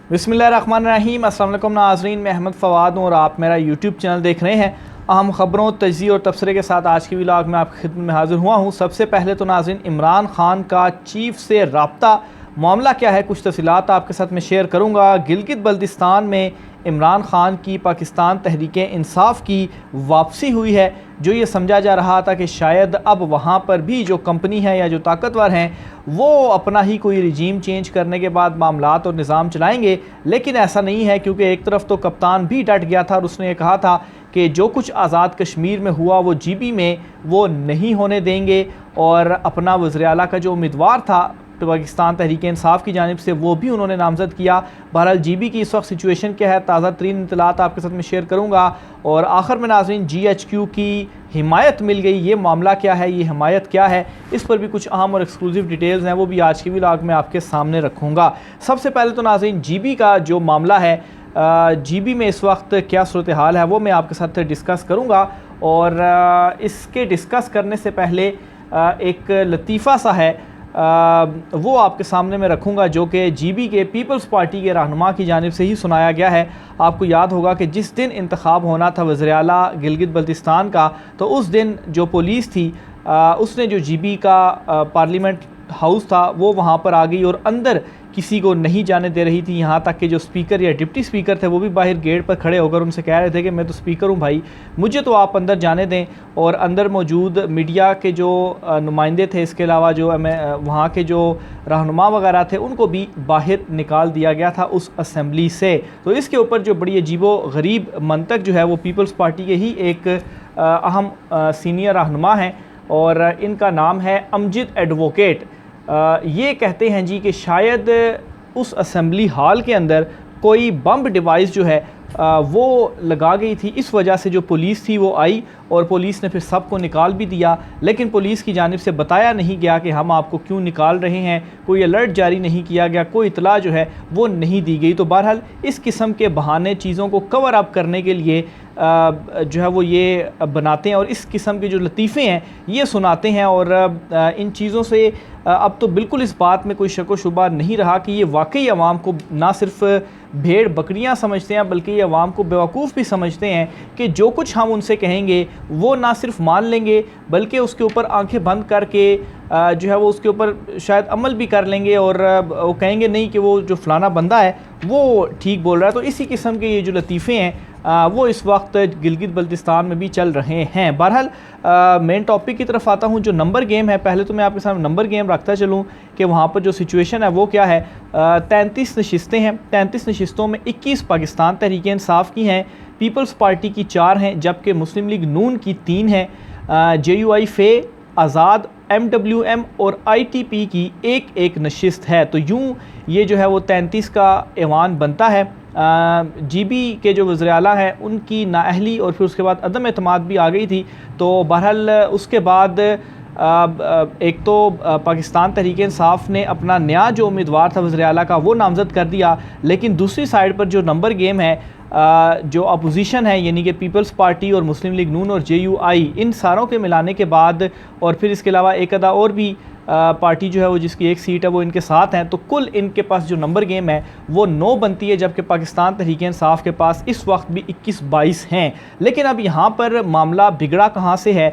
बिस्मिल्लाहिर्रहमानिर्रहीम। अस्सलाम वालेकुम नाज़रीन, मैं अहमद फ़वाद हूँ और आप मेरा यूट्यूब चैनल देख रहे हैं। अहम ख़बरों, तजज़िये और तबसरे के साथ आज की व्लॉग में आपकी खिदमत में हाज़िर हुआ हूँ। सबसे पहले तो नाज़रीन, इमरान खान का चीफ से रब्ता, मामला क्या है, कुछ तफ़सीलात आपके साथ मैं शेयर करूँगा। गिलगित बल्तिस्तान में इमरान खान की पाकिस्तान तहरीक इंसाफ की वापसी हुई है, जो ये समझा जा रहा था कि शायद अब वहाँ पर भी जो कंपनी है या जो ताकतवर हैं वो अपना ही कोई रिजीम चेंज करने के बाद मामलात और निज़ाम चलाएंगे, लेकिन ऐसा नहीं है, क्योंकि एक तरफ तो कप्तान भी डट गया था और उसने ये कहा था कि जो कुछ आज़ाद कश्मीर में हुआ वो GB में वो नहीं होने देंगे, और अपना वज़ीर आला का जो उम्मीदवार था पाकिस्तान तहरीक इंसाफ की जानिब से वो भी उन्होंने नामज़द किया। बहरहाल GB की इस वक्त सिचुएशन क्या है, ताज़ा तरीन इत्तलात आपके साथ में शेयर करूँगा। और आखिर में नाज़रीन, GHQ की हिमायत मिल गई, ये मामला क्या है, ये हिमायत क्या है, इस पर भी कुछ अहम और एक्सक्लूसिव डिटेल्स हैं, वो भी आज की व्लॉग में आपके सामने रखूँगा। सबसे पहले तो नाज़रीन, GB का जो मामला है, GB में इस वक्त क्या सूरत हाल है वो मैं आपके साथ डिस्कस करूँगा। और इसके डिस्कस करने से पहले एक लतीफ़ा सा है, वो आपके सामने मैं रखूँगा, जो कि GB के पीपल्स पार्टी के रहनुमा की जानिब से ही सुनाया गया है। आपको याद होगा कि जिस दिन इंतखाब होना था वज़ीर आला गिलगित बल्तिस्तान का, तो उस दिन जो पुलिस थी उसने जो GB का पार्लियामेंट हाउस था वो वहाँ पर आ गई और अंदर किसी को नहीं जाने दे रही थी। यहाँ तक कि जो स्पीकर या डिप्टी स्पीकर थे वो भी बाहर गेट पर खड़े होकर उनसे कह रहे थे कि मैं तो स्पीकर हूँ भाई, मुझे तो आप अंदर जाने दें। और अंदर मौजूद मीडिया के जो नुमाइंदे थे, इसके अलावा जो वहाँ के जो रहनुमा वगैरह थे, उनको भी बाहर निकाल दिया गया था उस असम्बली से। तो इसके ऊपर जो बड़ी अजीबो गरीब मंतक जो है वो पीपल्स पार्टी के ही एक अहम सीनियर रहनुमा हैं और इनका नाम है अमजद एडवोकेट। ये कहते हैं जी कि शायद उस असम्बली हॉल के अंदर कोई बम डिवाइस जो है वो लगा गई थी, इस वजह से जो पुलिस थी वो आई और पुलिस ने फिर सबको निकाल भी दिया। लेकिन पुलिस की जानिब से बताया नहीं गया कि हम आपको क्यों निकाल रहे हैं, कोई अलर्ट जारी नहीं किया गया, कोई इतला जो है वो नहीं दी गई। तो बहरहाल इस किस्म के बहाने चीज़ों को कवर अप करने के लिए जो है वो ये बनाते हैं और इस किस्म के जो लतीफ़े हैं ये सुनाते हैं। और इन चीज़ों से अब तो बिल्कुल इस बात में कोई शक व शुबा नहीं रहा कि ये वाकई अवाम को ना सिर्फ भेड़ बकरियां समझते हैं, बल्कि ये अवाम को बेवकूफ़ भी समझते हैं कि जो कुछ हम उनसे कहेंगे वो ना सिर्फ मान लेंगे बल्कि उसके ऊपर आंखें बंद करके जो है वो उसके ऊपर शायद अमल भी कर लेंगे और वो कहेंगे नहीं कि वो जो फ़लाना बंदा है वो ठीक बोल रहा है। तो इसी किस्म के ये जो लतीफ़े हैं वो इस वक्त गिलगित बल्तिस्तान में भी चल रहे हैं। बहरहाल मेन टॉपिक की तरफ आता हूँ, जो नंबर गेम है। पहले तो मैं आपके सामने नंबर गेम रखता चलूँ कि वहाँ पर जो सिचुएशन है वो क्या है। 33 नशिस्तें हैं, 33 नशिस्तों में 21 पाकिस्तान तहरीक इंसाफ की हैं, पीपल्स पार्टी की 4 हैं, जबकि मुस्लिम लीग नून की 3 हैं, JUI फे, आज़ाद, MWM और ITP की एक नशिस्त है। तो यूँ ये जो है वो 33 का ऐवान बनता है। GB के जो वज़ीर आला हैं उनकी नाअहली और फिर उसके बाद अदम एतमाद भी आ गई थी। तो बहरहाल उसके बाद एक तो पाकिस्तान तहरीक इंसाफ ने अपना नया जो उम्मीदवार था वज़ीर आला का वो नामज़द कर दिया, लेकिन दूसरी साइड पर जो नंबर गेम है, जो अपोजिशन है यानी कि पीपल्स पार्टी और मुस्लिम लीग नून और JUI, इन सारों के मिलाने के बाद और फिर इसके अलावा एक अदा और भी पार्टी जो है वो जिसकी एक सीट है वो इनके साथ हैं, तो कुल इनके पास जो नंबर गेम है वो 9 बनती है, जबकि पाकिस्तान तहरीक इंसाफ के पास इस वक्त भी 21-22 हैं। लेकिन अब यहाँ पर मामला बिगड़ा कहाँ से है,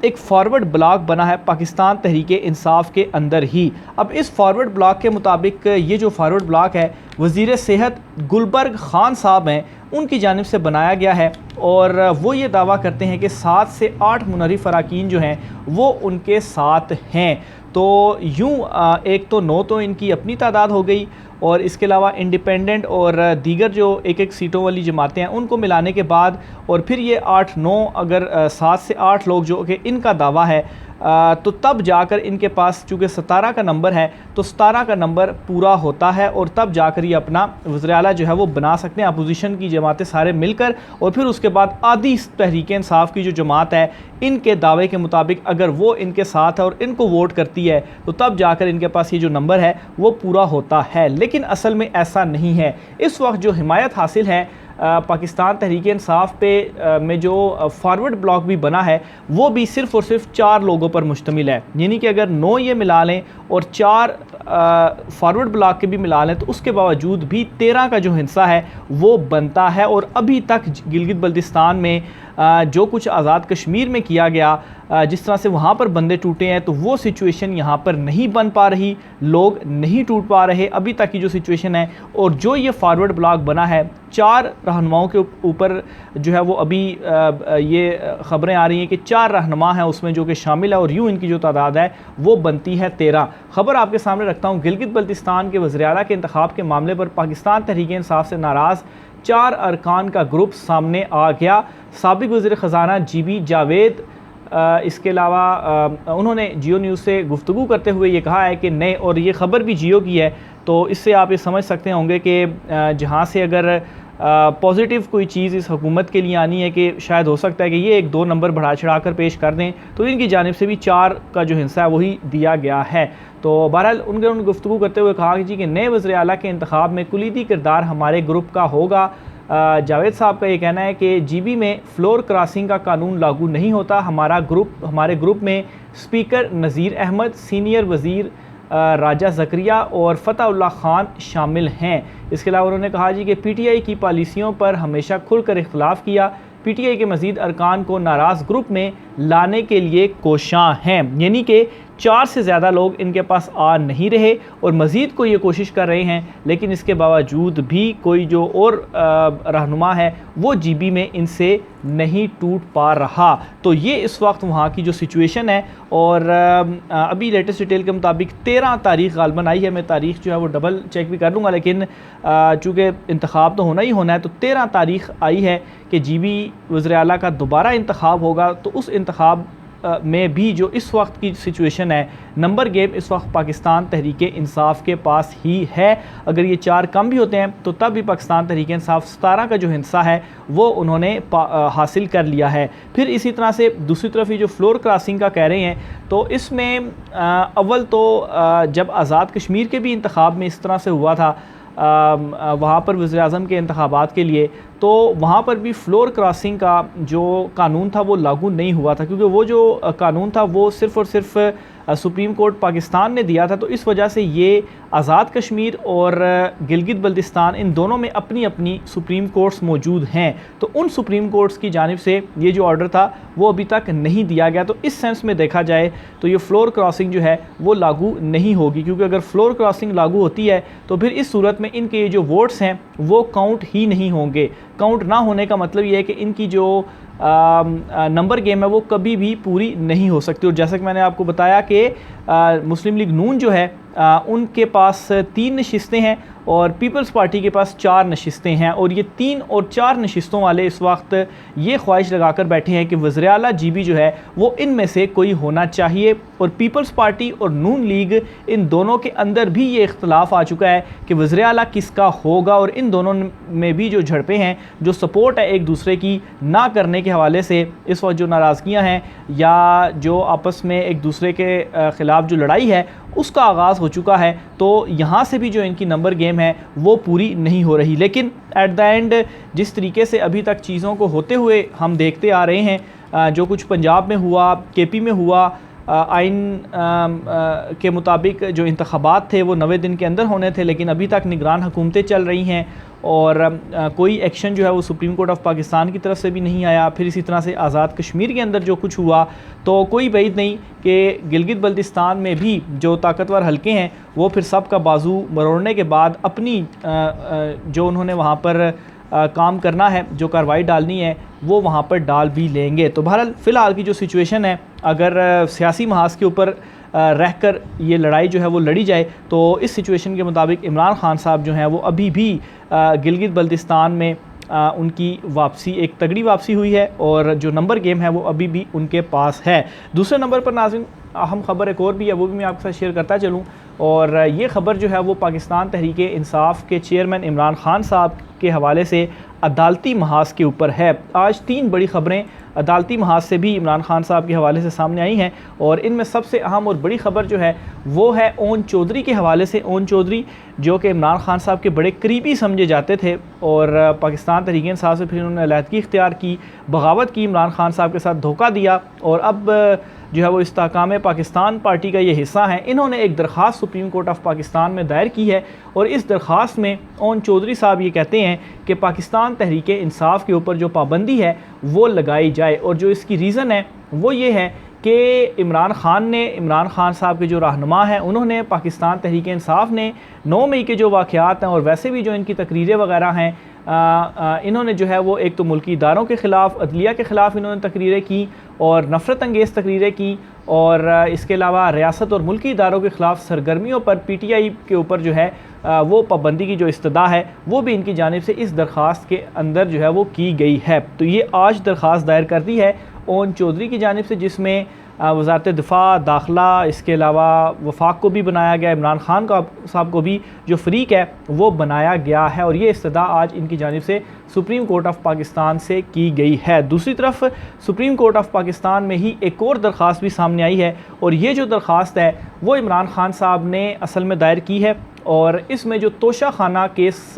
एक फॉरवर्ड ब्लॉक बना है पाकिस्तान तहरीक इंसाफ के अंदर ही। अब इस फॉरवर्ड ब्लॉक के मुताबिक ये जो फॉरवर्ड ब्लॉक है वज़ीर सेहत गुलबर्ग खान साहब हैं, उनकी जानिब से बनाया गया है और वो ये दावा करते हैं कि 7 से 8 मुनरिफ अराकीन जो हैं वो उनके साथ हैं। तो यूँ एक तो 9 तो इनकी अपनी तादाद हो गई और इसके अलावा इंडिपेंडेंट और दीगर जो एक सीटों वाली जमातें हैं उनको मिलाने के बाद और फिर ये 8-9 अगर 7 से 8 लोग जो कि इनका दावा है, तो तब जाकर इनके पास चूँकि 17 का नंबर है तो 17 का नंबर पूरा होता है और तब जाकर ये अपना वज़ीर आला जो है वो बना सकते हैं, अपोजिशन की जमातें सारे मिलकर। और फिर उसके बाद आधी तहरीक इंसाफ की जो जमात है इनके दावे के मुताबिक अगर वो इनके साथ है और इनको वोट करती है तो तब जाकर इनके पास ये जो नंबर है वो पूरा होता है। लेकिन असल में ऐसा नहीं है। इस वक्त जो हिमायत हासिल है पाकिस्तान तहरीक इंसाफ पे में जो फॉरवर्ड ब्लॉक भी बना है वो भी सिर्फ़ और सिर्फ 4 लोगों पर मुश्तमिल है। यानी कि अगर 9 ये मिला लें और 4 फॉरवर्ड ब्लॉक के भी मिला लें तो उसके बावजूद भी 13 का जो हिस्सा है वो बनता है। और अभी तक गिलगित बल्तिस्तान में जो कुछ आज़ाद कश्मीर में किया गया, जिस तरह से वहाँ पर बंदे टूटे हैं, तो वो सिचुएशन यहाँ पर नहीं बन पा रही, लोग नहीं टूट पा रहे अभी तक की जो सिचुएशन है। और जो ये फॉरवर्ड ब्लॉक बना है 4 रहनुमाओं के ऊपर जो है वो अभी ये ख़बरें आ रही हैं कि 4 रहनुमा हैं उसमें जो कि शामिल है, और यूँ इनकी जो तादाद है वो बनती है 13। ख़बर आपके सामने रखता हूँ। गिलगित बल्तिस्तान के वज़ीर आला के इंतखाब के मामले पर पाकिस्तान तहरीक इंसाफ से नाराज़ 4 अरकान का ग्रुप सामने आ गया। साबिक़ वज़ीर ख़जाना GB जावेद, इसके अलावा उन्होंने जियो न्यूज़ से गुफ्तगू करते हुए ये कहा है कि नए, और ये ख़बर भी जियो की है, तो इससे आप ये समझ सकते होंगे कि जहाँ से अगर पॉजिटिव कोई चीज़ इस हुकूमत के लिए आनी है कि शायद हो सकता है कि ये 1-2 नंबर बढ़ा चढ़ा कर पेश कर दें, तो इनकी जानिब से भी 4 का जो हिस्सा है वही दिया गया है। तो बहरहाल उन्होंने गुफ्तगू करते हुए कहा कि जी कि नए वज़ीर आला के इंतखाब में कुलीदी किरदार हमारे ग्रुप का होगा। जावेद साहब का ये कहना है कि GB में फ्लोर क्रॉसिंग का कानून लागू नहीं होता। हमारे ग्रुप में स्पीकर नज़ीर अहमद, सीनियर वज़ीर राजा ज़करिया और फ़तहुल्लाह ख़ान शामिल हैं। इसके अलावा उन्होंने कहा जी कि PTI की पॉलिसियों पर हमेशा खुलकर इख्तलाफ किया। PTI के मज़ीद अरकान को नाराज़ ग्रुप में लाने के लिए कोशां हैं। यानी कि 4 से ज़्यादा लोग इनके पास आ नहीं रहे और मज़ीद को ये कोशिश कर रहे हैं, लेकिन इसके बावजूद भी कोई जो और रहनुमा है वो GB में इनसे नहीं टूट पा रहा। तो ये इस वक्त वहाँ की जो सिचुएशन है, और अभी लेटेस्ट डिटेल के मुताबिक 13 तारीख़ गालबन आई है। मैं तारीख़ जो है वो डबल चेक भी कर लूँगा, लेकिन चूँकि इंतखाब तो होना ही होना है, तो 13 तारीख़ आई है कि GB वज़ीर आला का दोबारा इंतखाब होगा। तो उस इंतखाब में भी जो इस वक्त की सिचुएशन है, नंबर गेम इस वक्त पाकिस्तान तहरीक इंसाफ के पास ही है। अगर ये 4 कम भी होते हैं तो तब भी पाकिस्तान तहरीक इंसाफ 17 का जो हिस्सा है वो उन्होंने हासिल कर लिया है। फिर इसी तरह से दूसरी तरफ ये जो फ्लोर क्रॉसिंग का कह रहे हैं, तो इसमें अव्वल तो जब आज़ाद कश्मीर के भी इंतखाब में इस तरह से हुआ था, वहाँ पर वज़ीर आज़म के इंतखाबात के लिए, तो वहाँ पर भी फ्लोर क्रॉसिंग का जो कानून था वो लागू नहीं हुआ था, क्योंकि वो जो कानून था वो सिर्फ़ और सिर्फ सुप्रीम कोर्ट पाकिस्तान ने दिया था। तो इस वजह से ये आज़ाद कश्मीर और गिलगित बल्तिस्तान इन दोनों में अपनी अपनी सुप्रीम कोर्ट्स मौजूद हैं। तो उन सुप्रीम कोर्ट्स की जानिब से ये जो ऑर्डर था वो अभी तक नहीं दिया गया। तो इस सेंस में देखा जाए तो ये फ्लोर क्रॉसिंग जो है वो लागू नहीं होगी, क्योंकि अगर फ्लोर क्रॉसिंग लागू होती है तो फिर इस सूरत में इनके ये जो वोट्स हैं वो काउंट ही नहीं होंगे। काउंट ना होने का मतलब ये है कि इनकी जो नंबर गेम है वो कभी भी पूरी नहीं हो सकती। और जैसा कि मैंने आपको बताया कि मुस्लिम लीग नून जो है उनके पास 3 नशिस्तें हैं और पीपल्स पार्टी के पास 4 नशिस्तें हैं, और ये 3 और 4 नशिस्तों वाले इस वक्त ये ख्वाहिश लगाकर बैठे हैं कि वज़ीर आला GB जो है वो इनमें से कोई होना चाहिए। और पीपल्स पार्टी और नून लीग इन दोनों के अंदर भी ये इख्तलाफ आ चुका है कि वज़ीर आला किसका होगा, और इन दोनों में भी जो झड़पें हैं, जो सपोर्ट है एक दूसरे की ना करने के हवाले से, इस वक्त जो नाराज़गियाँ हैं या जो आपस में एक दूसरे के ख़िलाफ़ जो लड़ाई है उसका आगाज़ हो चुका है। तो यहाँ से भी जो इनकी नंबर गेम है वो पूरी नहीं हो रही। लेकिन एट द एंड जिस तरीके से अभी तक चीज़ों को होते हुए हम देखते आ रहे हैं, जो कुछ पंजाब में हुआ, KP में हुआ, आइन के मुताबिक जो इंतखाबात थे वो 90 दिन के अंदर होने थे, लेकिन अभी तक निगरान हुकूमतें चल रही हैं और कोई एक्शन जो है वो सुप्रीम कोर्ट ऑफ पाकिस्तान की तरफ से भी नहीं आया। फिर इसी तरह से आज़ाद कश्मीर के अंदर जो कुछ हुआ, तो कोई बात नहीं कि गिलगित बल्तिस्तान में भी जो ताकतवर हलके हैं वो फिर सब का बाजू मरोड़ने के बाद अपनी जो उन्होंने वहाँ पर काम करना है, जो कार्रवाई डालनी है, वो वहाँ पर डाल भी लेंगे। तो बहरहाल फ़िलहाल की जो सिचुएशन है, अगर सियासी महाज के ऊपर रहकर ये लड़ाई जो है वो लड़ी जाए, तो इस सिचुएशन के मुताबिक इमरान खान साहब जो हैं वो अभी भी गिलगित बल्तिस्तान में उनकी वापसी, एक तगड़ी वापसी हुई है, और जो नंबर गेम है वो अभी भी उनके पास है। दूसरे नंबर पर नाज़रीन अहम खबर एक और भी है, वो भी मैं आपके साथ शेयर करता चलूँ, और ये ख़बर जो है वो पाकिस्तान तहरीक इंसाफ के चेयरमैन इमरान खान साहब के हवाले से अदालती महाज के ऊपर है। आज 3 बड़ी ख़बरें अदालती महाज से भी इमरान खान साहब के हवाले से सामने आई हैं और इनमें सबसे अहम और बड़ी ख़बर जो है वो है ओन चौधरी के हवाले से। ओन चौधरी जो कि इमरान खान साहब के बड़े करीबी समझे जाते थे और पाकिस्तान तहरीक इंसाफ से फिर उन्होंने अलहदगी इख्तियार की, बगावत की, इमरान खान साहब के साथ धोखा दिया और अब जो है वो इस्तेहकाम पाकिस्तान पार्टी का ये हिस्सा हैं। इन्होंने एक दरख्वास्त सुप्रीम कोर्ट ऑफ पाकिस्तान में दायर की है और इस दरख्वास्त में ओन चौधरी साहब ये कहते हैं कि पाकिस्तान तहरीक इंसाफ के ऊपर जो पाबंदी है वो लगाई जाए और जो इसकी रीज़न है वो ये है कि इमरान खान साहब के जो रहनुमा हैं उन्होंने पाकिस्तान तहरीक इंसाफ ने 9 मई के जो वाक़यात हैं और वैसे भी जो इनकी तकरीरें वगैरह हैं इन्होंने जो है वो एक तो मुल्की इदारों के ख़िलाफ़, अदलिया के ख़िलाफ़ इन्होंने तकरीरें की और नफ़रत अंगेज़ तकरीरें की और इसके अलावा रियासत और मुल्की इदारों के ख़िलाफ़ सरगर्मियों पर PTI के ऊपर जो है वो पाबंदी की जो इस्तदा है वो भी इनकी जानिब से इस दरख्वास्त के अंदर जो है वो की गई है। तो ये आज दरख्वास्त दायर कर दी है ओन चौधरी की जानिब से, जिसमें वज़ारत दिफ़ा, दाखिला, इसके अलावा वफाक को भी बनाया गया, इमरान खान साहब को भी जो फ़रीक है वो बनाया गया है और ये इस्तदा आज इनकी जानिब से सुप्रीम कोर्ट ऑफ पाकिस्तान से की गई है। दूसरी तरफ सुप्रीम कोर्ट ऑफ पाकिस्तान में ही एक और दरख्वास्त भी सामने आई है और ये जो दरख्वास्त है वो इमरान खान साहब ने असल में दायर की है और इसमें जो तोशा खाना केस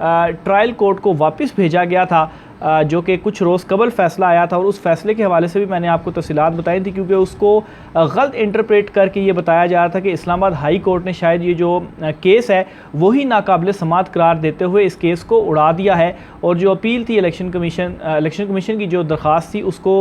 ट्रायल कोर्ट को वापस भेजा गया था जो कि कुछ रोज़ कबल फ़ैसला आया था और उस फ़ैसले के हवाले से भी मैंने आपको तफ़सीलात बताई थी क्योंकि उसको गलत इंटरप्रेट करके ये बताया जा रहा था कि इस्लामाबाद हाई कोर्ट ने शायद ये जो केस है वही नाकाबिल समात करार देते हुए इस केस को उड़ा दिया है और जो अपील थी इलेक्शन कमीशन की जो दरख्वास्त थी उसको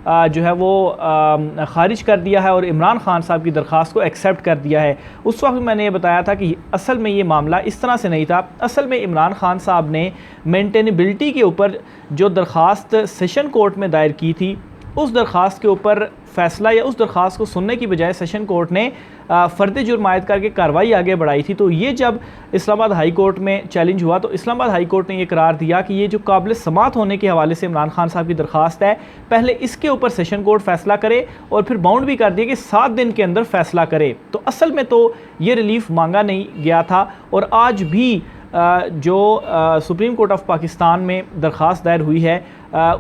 जो है वो ख़ारिज कर दिया है और इमरान खान साहब की दरख्वास्त को एक्सेप्ट कर दिया है। उस वक्त मैंने ये बताया था कि असल में ये मामला इस तरह से नहीं था। असल में इमरान खान साहब ने मेंटेनेबिलिटी के ऊपर जो दरख्वास्त सेशन कोर्ट में दायर की थी उस दरख्वास्त के ऊपर फ़ैसला या उस दरख्वास्त को सुनने की बजाय सेशन कोर्ट ने फ़र्द जुर्म आयद करके कार्रवाई आगे बढ़ाई थी। तो ये जब इस्लामाबाद हाई कोर्ट में चैलेंज हुआ तो इस्लामाबाद हाई कोर्ट ने ये करार दिया कि ये जो काबिल समात होने के हवाले से इमरान खान साहब की दरख्वास्त है पहले इसके ऊपर सेशन कोर्ट फ़ैसला करे और फिर बाउंड भी कर दिया कि 7 दिन के अंदर फ़ैसला करे। तो असल में तो ये रिलीफ मांगा नहीं गया था और आज भी जो सुप्रीम कोर्ट ऑफ पाकिस्तान में दरख्वास्त दायर हुई है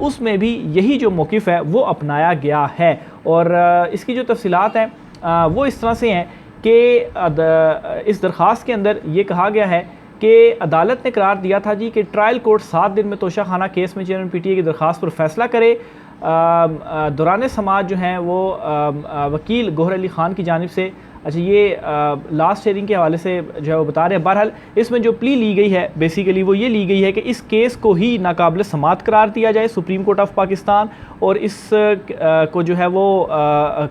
उसमें भी यही जो मौक़िफ़ है वो अपनाया गया है और इसकी जो तफसीलात हैं वो इस तरह से हैं कि इस दरख्वास्त के अंदर ये कहा गया है कि अदालत ने करार दिया था जी कि ट्रायल कोर्ट 7 दिन में तोशा खाना केस में चेयरमैन PTI की दरख्वास्त पर फ़ैसला करे। दौरान समाज जो हैं वो वकील गौहर अली ख़ान की जानिब से अच्छा ये लास्ट शेयरिंग के हवाले से जो है वो बता रहे हैं। बहरहाल इसमें जो प्ली ली गई है बेसिकली वो ये ली गई है कि इस केस को ही नाकाबिल समात करार दिया जाए सुप्रीम कोर्ट ऑफ पाकिस्तान और इस को जो है वो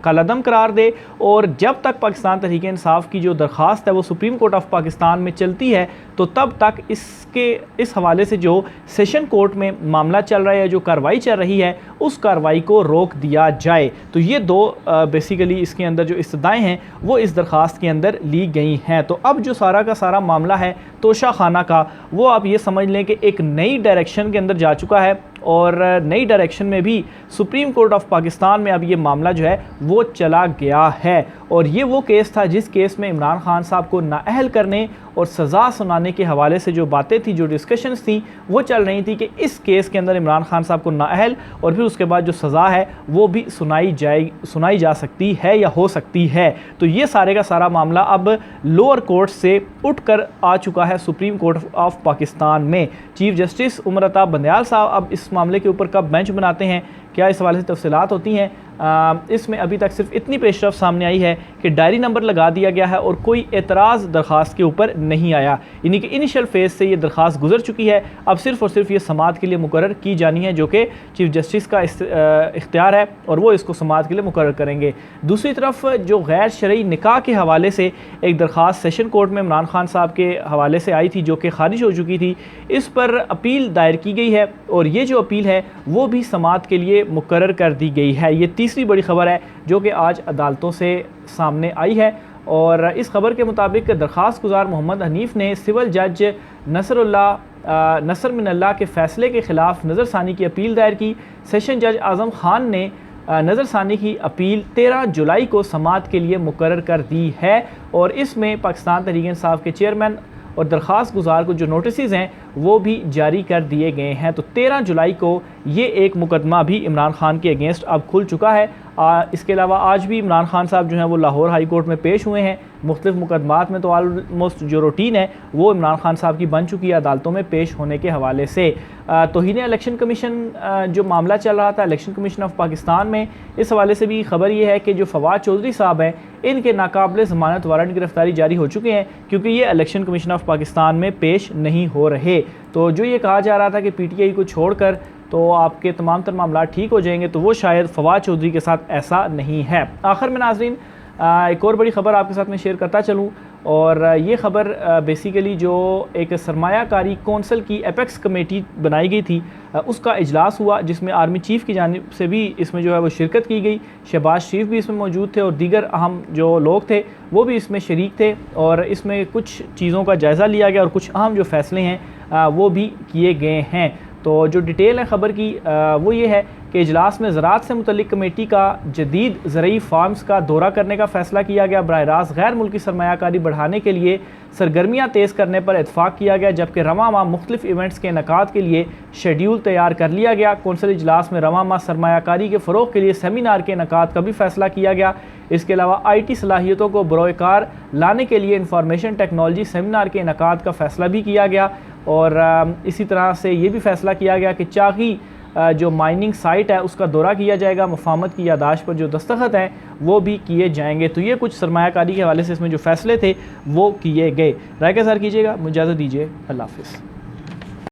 कालादम करार दे और जब तक पाकिस्तान तहरीक इंसाफ की जो दरख्वास्त है वो सुप्रीम कोर्ट ऑफ पाकिस्तान में चलती है तो तब तक इस हवाले से जो सेशन कोर्ट में मामला चल रहा है, जो कार्रवाई चल रही है, उस कार्रवाई को रोक दिया जाए। तो ये दो बेसिकली इसके अंदर जो इस्तदाएँ हैं वो इस दरख्वास्त के अंदर ली गई हैं। तो अब जो सारा का सारा मामला है तोशा खाना का वो आप ये समझ लें कि एक नई डायरेक्शन के अंदर जा चुका है और नई डायरेक्शन में भी सुप्रीम कोर्ट ऑफ पाकिस्तान में अब ये मामला जो है वो चला गया है और ये वो केस था जिस केस में इमरान खान साहब को नाअहल करने और सज़ा सुनाने के हवाले से जो बातें थी, जो डिस्कशंस थी वो चल रही थी कि इस केस के अंदर इमरान खान साहब को नाअहल और फिर उसके बाद जो सज़ा है वो भी सुनाई जा सकती है या हो सकती है। तो ये सारे का सारा मामला अब लोअर कोर्ट से उठकर आ चुका है सुप्रीम कोर्ट ऑफ पाकिस्तान में। चीफ जस्टिस उमर अता बंदयाल साहब अब इस मामले के ऊपर कब बेंच बनाते हैं, क्या इस हवाले से तफसीलात होती हैं। इसमें अभी तक सिर्फ इतनी पेशरफ सामने आई है कि डायरी नंबर लगा दिया गया है और कोई एतराज़ दरख्वास्त के ऊपर नहीं आया, यानी कि इनिशियल फेज़ से ये दरख्वास्त गुजर चुकी है। अब सिर्फ और सिर्फ ये समात के लिए मुकर्रर की जानी है जो कि चीफ जस्टिस का इख्तियार है और वो इसको समात के लिए मुकर्रर करेंगे। दूसरी तरफ जो गैर शरई निकाह के हवाले से एक दरख्वास्त सेशन कोर्ट में इमरान खान साहब के हवाले से आई थी जो कि खारिज हो चुकी थी, इस पर अपील दायर की गई है और ये जो अपील है वो भी समात के लिए मुकर्रर कर दी गई है। ये तीसरी बड़ी खबर है जो कि आज अदालतों से सामने आई है और इस खबर के मुताबिक दरख्वास्त गुजार मोहम्मद हनीफ ने सिविल जज नसर मिनल्लाह के फ़ैसले के ख़िलाफ़ नज़रसानी की अपील दायर की। सेशन जज आज़म ख़ान ने नज़रसानी की अपील 13 जुलाई को समात के लिए मुकर्रर कर दी है और इसमें पाकिस्तान तहरीक इंसाफ के चेयरमैन और दरख्वास्त गुजार को जो नोटिस हैं वो भी जारी कर दिए गए हैं। तो 13 जुलाई को ये एक मुकदमा भी इमरान खान के अगेंस्ट अब खुल चुका है। इसके अलावा आज भी इमरान खान साहब जो हैं वो लाहौर हाई कोर्ट में पेश हुए हैं। मुख्तलिफ मुकदमात में तो ऑलमोस्ट जो रूटीन है वो इमरान खान साहब की बन चुकी है अदालतों में पेश होने के हवाले से। तौहीन इलेक्शन कमीशन जो मामला चल रहा था इलेक्शन कमीशन ऑफ पाकिस्तान में, इस हवाले से भी खबर ये है कि जो फवाद चौधरी साहब हैं इनके नाकाबिल ज़मानत वारंट गिरफ्तारी जारी हो चुके हैं क्योंकि ये इलेक्शन कमीशन ऑफ पाकिस्तान में पेश नहीं हो रहे। तो जो ये कहा जा रहा था कि PTI को छोड़कर तो आपके तमाम तर मामला ठीक हो जाएंगे, तो वो शायद फवाद चौधरी के साथ ऐसा नहीं है। आखिर में नाज़रीन एक और बड़ी ख़बर आपके साथ में शेयर करता चलूँ, और ये ख़बर बेसिकली जो एक सरमायाकारी कौंसल की एपेक्स कमेटी बनाई गई थी उसका इजलास हुआ, जिसमें आर्मी चीफ़ की जानिब से भी इसमें जो है वो शिरकत की गई। शहबाज शरीफ भी इसमें मौजूद थे और दीगर अहम जो लोग थे वो भी इसमें शरीक थे, और इसमें कुछ चीज़ों का जायज़ा लिया गया और कुछ अहम जो फ़ैसले हैं वो भी किए गए हैं। तो जो डिटेल है ख़बर की वो ये है कि इजलास में ज़राअत से मुतल्लिक कमेटी का जदीद ज़रई फार्म्स का दौरा करने का फ़ैसला किया गया। बराह रास्त गैर मुल्की सरमायाकारी बढ़ाने के लिए सरगर्मियाँ तेज़ करने पर इत्फाक़ किया गया, जबकि रवां माह मुख्तलिफ इवेंट्स के इनेकाद के लिए शेड्यूल तैयार कर लिया गया। कौंसल इजलास में रवां माह सरमायाकारी के फ़रोग़ के लिए सेमिनार के इनेकाद का भी फ़ैसला किया गया। इसके अलावा IT सलाहियतों को बरोकार लाने के लिए इंफॉर्मेशन टेक्नोलॉजी सेमिनार के इनेकाद का फ़ैसला भी किया गया, और इसी तरह से ये भी फ़ैसला किया गया कि चागी जो माइनिंग साइट है उसका दौरा किया जाएगा। मुफाहमत की यादाश्त पर जो दस्तखत हैं वो भी किए जाएंगे। तो ये कुछ सरमायाकारी के हवाले से इसमें जो फ़ैसले थे वो किए गए। राय का इज़हार कीजिएगा, मुझे इजाज़त दीजिए, अल्लाह हाफ़िज़।